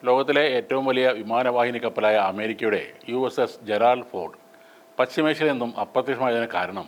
ലോകത്തിലെ ഏറ്റവും വലിയ വിമാനവാഹിനി കപ്പലായ അമേരിക്കയുടെ USS ജെറാൾഡ് ഫോർഡ് പശ്ചിമേഷ്യയിൽ നിന്നും അപ്രത്യക്ഷമായതിന് കാരണം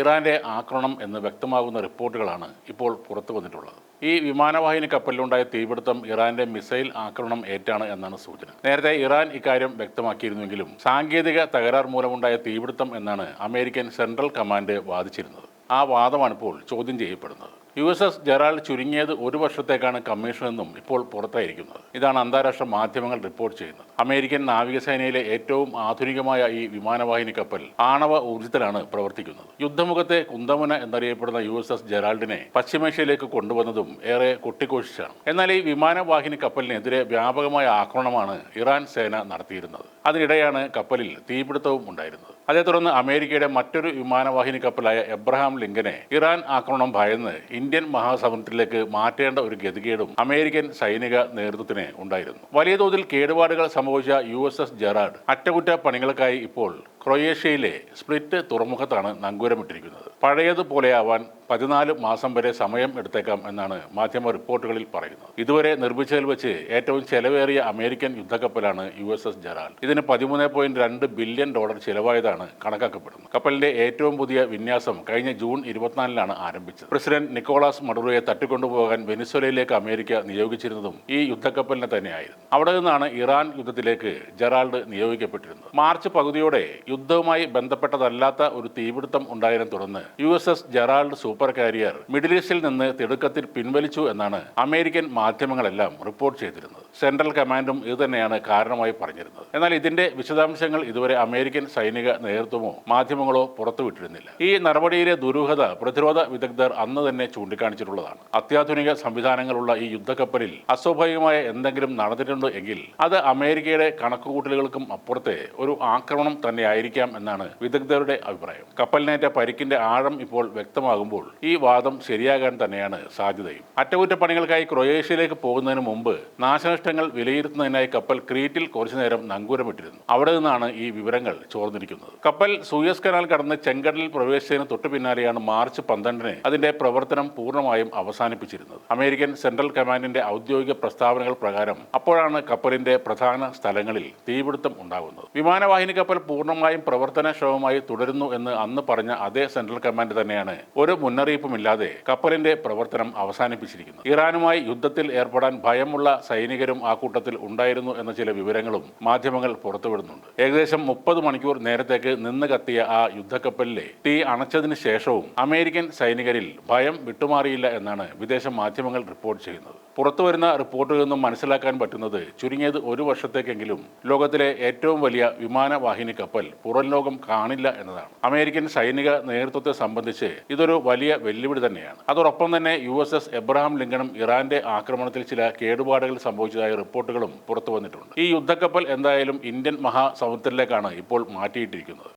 ഇറാന്റെ ആക്രമണം എന്ന് വ്യക്തമാകുന്ന റിപ്പോർട്ടുകളാണ് ഇപ്പോൾ പുറത്തു വന്നിട്ടുള്ളത്. ഈ വിമാനവാഹിനി കപ്പലിലുണ്ടായ തീപിടുത്തം ഇറാന്റെ മിസൈൽ ആക്രമണം ഏറ്റാണ് എന്നാണ് സൂചന. നേരത്തെ ഇറാൻ ഇക്കാര്യം വ്യക്തമാക്കിയിരുന്നെങ്കിലും സാങ്കേതിക തകരാർ മൂലമുണ്ടായ തീപിടുത്തം എന്നാണ് അമേരിക്കൻ സെൻട്രൽ കമാൻഡ് വാദിച്ചിരുന്നത്. ആ വാദമാണിപ്പോൾ ചോദ്യം ചെയ്യപ്പെടുന്നത്. USS ജെറാൾഡ് ചുരുങ്ങിയത് 1 വർഷത്തേക്കാണ് കമ്മീഷനെന്നും ഇപ്പോൾ പുറത്തായിരിക്കുന്നത്. ഇതാണ് അന്താരാഷ്ട്ര മാധ്യമങ്ങൾ റിപ്പോർട്ട് ചെയ്യുന്നത്. അമേരിക്കൻ നാവികസേനയിലെ ഏറ്റവും ആധുനികമായ ഈ വിമാനവാഹിനി കപ്പൽ ആണവ ഊർജ്ജത്തിലാണ് പ്രവർത്തിക്കുന്നത്. യുദ്ധമുഖത്തെ കുന്തമുന എന്നറിയപ്പെടുന്ന USS ജെറാൾഡിനെ പശ്ചിമേഷ്യയിലേക്ക് കൊണ്ടുവന്നതും ഏറെ കൊട്ടിഘോഷിച്ചാണ്. എന്നാൽ ഈ വിമാനവാഹിനി കപ്പലിനെതിരെ വ്യാപകമായ ആക്രമണമാണ് ഇറാൻ സേന നടത്തിയിരുന്നത്. അതിനിടെയാണ് കപ്പലിൽ തീപിടുത്തവും ഉണ്ടായിരുന്നത്. അതേ തുടർന്ന് അമേരിക്കയുടെ മറ്റൊരു വിമാനവാഹിനി കപ്പലായ എബ്രഹാം ലിങ്കനെ ഇറാൻ ആക്രമണം ഭയന്ന് ഇന്ത്യൻ മഹാസമുദ്രത്തിലേക്ക് മാറ്റേണ്ട ഒരു ഗതികേടും അമേരിക്കൻ സൈനിക നേതൃത്വത്തിന് ഉണ്ടായിരുന്നു. വലിയ തോതിൽ കേടുപാടുകൾ സംഭവിച്ച USS ജെറാൾഡ് അറ്റകുറ്റപ്പണികൾക്കായി ഇപ്പോൾ ക്രൊയേഷ്യയിലെ സ്പ്ലിറ്റ് തുറമുഖത്താണ് നങ്കൂരമിട്ടിരിക്കുന്നത്. പഴയതുപോലെയാവാൻ 14 മാസം വരെ സമയം എടുത്തേക്കാം എന്നാണ് മാധ്യമ റിപ്പോർട്ടുകളിൽ പറയുന്നത്. ഇതുവരെ നിർമ്മിച്ചതിൽ വെച്ച് ഏറ്റവും ചെലവേറിയ അമേരിക്കൻ യുദ്ധക്കപ്പലാണ് USS ജെറാൾഡ്. ഇതിന് $13.2 ബില്യൺ ചിലവായതാണ് കണക്കാക്കപ്പെടുന്നത്. കപ്പലിന്റെ ഏറ്റവും പുതിയ വിന്യാസം കഴിഞ്ഞ ജൂൺ 24-ലാണ് ആരംഭിച്ചത്. പ്രസിഡന്റ് നിക്കോളാസ് മഡുറോയെ തട്ടിക്കൊണ്ടുപോകാൻ വെനിസ്വേലയിലേക്ക് അമേരിക്ക നിയോഗിച്ചിരുന്നതും ഈ യുദ്ധക്കപ്പലിനെ തന്നെയായിരുന്നു. അവിടെ നിന്നാണ് ഇറാൻ യുദ്ധത്തിലേക്ക് ജെറാൾഡ് നിയോഗിക്കപ്പെട്ടിരുന്നത്. മാർച്ച് പകുതിയോടെ യുദ്ധവുമായി ബന്ധപ്പെട്ടതല്ലാത്ത ഒരു തീപിടുത്തം ഉണ്ടായതിനെ തുടർന്ന് USS Gerald super carrier middle ഈസ്റ്റിൽ നിന്ന് തിടുക്കത്തിൽ പിൻവലിച്ചു എന്നാണ് അമേരിക്കൻ മാധ്യമങ്ങളെല്ലാം റിപ്പോർട്ട് ചെയ്തിരുന്നത്. സെൻട്രൽ കമാൻഡും ഇത് തന്നെയാണ് കാരണമായി പറഞ്ഞിരുന്നത്. എന്നാൽ ഇതിന്റെ വിശദാംശങ്ങൾ ഇതുവരെ അമേരിക്കൻ സൈനിക നേതൃത്വമോ മാധ്യമങ്ങളോ പുറത്തുവിട്ടിരുന്നില്ല. ഈ നടപടിയിലെ ദുരൂഹത പ്രതിരോധ വിദഗ്ധർ അന്ന് തന്നെ ചൂണ്ടിക്കാണിച്ചിട്ടുള്ളതാണ്. അത്യാധുനിക സംവിധാനങ്ങളുള്ള ഈ യുദ്ധക്കപ്പലിൽ അസ്വാഭാവികമായ എന്തെങ്കിലും നടന്നിട്ടുണ്ട് എങ്കിൽ അത് അമേരിക്കയുടെ കണക്കുകൂട്ടലുകൾക്കും അപ്പുറത്തെ ഒരു ആക്രമണം തന്നെയായിരിക്കാം എന്നാണ് വിദഗ്ധരുടെ അഭിപ്രായം. കപ്പലിനേറ്റ പരിക്കിന്റെ ആഴം ഇപ്പോൾ വ്യക്തമാകുമ്പോൾ ഈ വാദം ശരിയാകാൻ തന്നെയാണ് സാധ്യതയും. അറ്റകുറ്റപ്പണികൾക്കായി ക്രൊയേഷ്യയിലേക്ക് പോകുന്നതിന് മുമ്പ് നാശനഷ്ടങ്ങൾ വിലയിരുത്തുന്നതിനായി കപ്പൽ ക്രീറ്റിൽ കുറച്ചുനേരം നങ്കൂരമിട്ടിരുന്നു. അവിടെ നിന്നാണ് ഈ വിവരങ്ങൾ ചോർന്നിരിക്കുന്നത്. കപ്പൽ സൂയസ് കനാൽ കടന്ന് ചെങ്കടലിൽ പ്രവേശിച്ചതിന് തൊട്ടു പിന്നാലെയാണ് മാർച്ച് 12-ന് അതിന്റെ പ്രവർത്തനം പൂർണ്ണമായും അവസാനിപ്പിച്ചിരുന്നത്. അമേരിക്കൻ സെൻട്രൽ കമാൻഡിന്റെ ഔദ്യോഗിക പ്രസ്താവനകൾ പ്രകാരം അപ്പോഴാണ് കപ്പലിന്റെ പ്രധാന സ്ഥലങ്ങളിൽ തീപിടുത്തം ഉണ്ടാകുന്നത്. വിമാനവാഹിനി കപ്പൽ പൂർണ്ണമായും പ്രവർത്തനക്ഷമമായി തുടരുന്നു എന്ന് അന്ന് പറഞ്ഞ അതേ സെൻട്രൽ കമാൻഡ് തന്നെയാണ് ഒരു മുന്നറിയിപ്പുമില്ലാതെ കപ്പലിന്റെ പ്രവർത്തനം അവസാനിപ്പിച്ചിരിക്കുന്നത്. ഇറാനുമായി യുദ്ധത്തിൽ ഏർപ്പെടാൻ ഭയമുള്ള സൈനികരും ആ കൂട്ടത്തിൽ ഉണ്ടായിരുന്നു എന്ന ചില വിവരങ്ങളും മാധ്യമങ്ങൾ പുറത്തുവിടുന്നുണ്ട്. ഏകദേശം 30 മണിക്കൂർ നേരത്തേക്ക് നിന്ന് കത്തിയ ആ യുദ്ധക്കപ്പലിലെ തീ അണച്ചതിന് ശേഷവും അമേരിക്കൻ സൈനികരിൽ ഭയം വിട്ടുമാറിയില്ല എന്നാണ് വിദേശ മാധ്യമങ്ങൾ റിപ്പോർട്ട് ചെയ്യുന്നത്. പുറത്തുവരുന്ന റിപ്പോർട്ടുകളിൽ നിന്നും മനസ്സിലാക്കാൻ പറ്റുന്നത് ചുരുങ്ങിയത് 1 വർഷത്തേക്കെങ്കിലും ലോകത്തിലെ ഏറ്റവും വലിയ വിമാനവാഹിനി കപ്പൽ പുറം ലോകം കാണില്ല എന്നതാണ്. അമേരിക്കൻ സൈനിക നേതൃത്വത്തെ സംബന്ധിച്ച് ഇതൊരു വലിയ വെല്ലുവിളി തന്നെയാണ്. അതോടൊപ്പം തന്നെ USS എബ്രഹാം ലിങ്കണും ഇറാന്റെ ആക്രമണത്തിൽ ചില കേടുപാടുകൾ സംഭവിച്ചതായ റിപ്പോർട്ടുകളും പുറത്തു വന്നിട്ടുണ്ട്. ഈ യുദ്ധക്കപ്പൽ എന്തായാലും ഇന്ത്യൻ മഹാസമുദ്രത്തിലേക്കാണ് ഇപ്പോൾ മാറ്റിയിട്ടിരിക്കുന്നത്.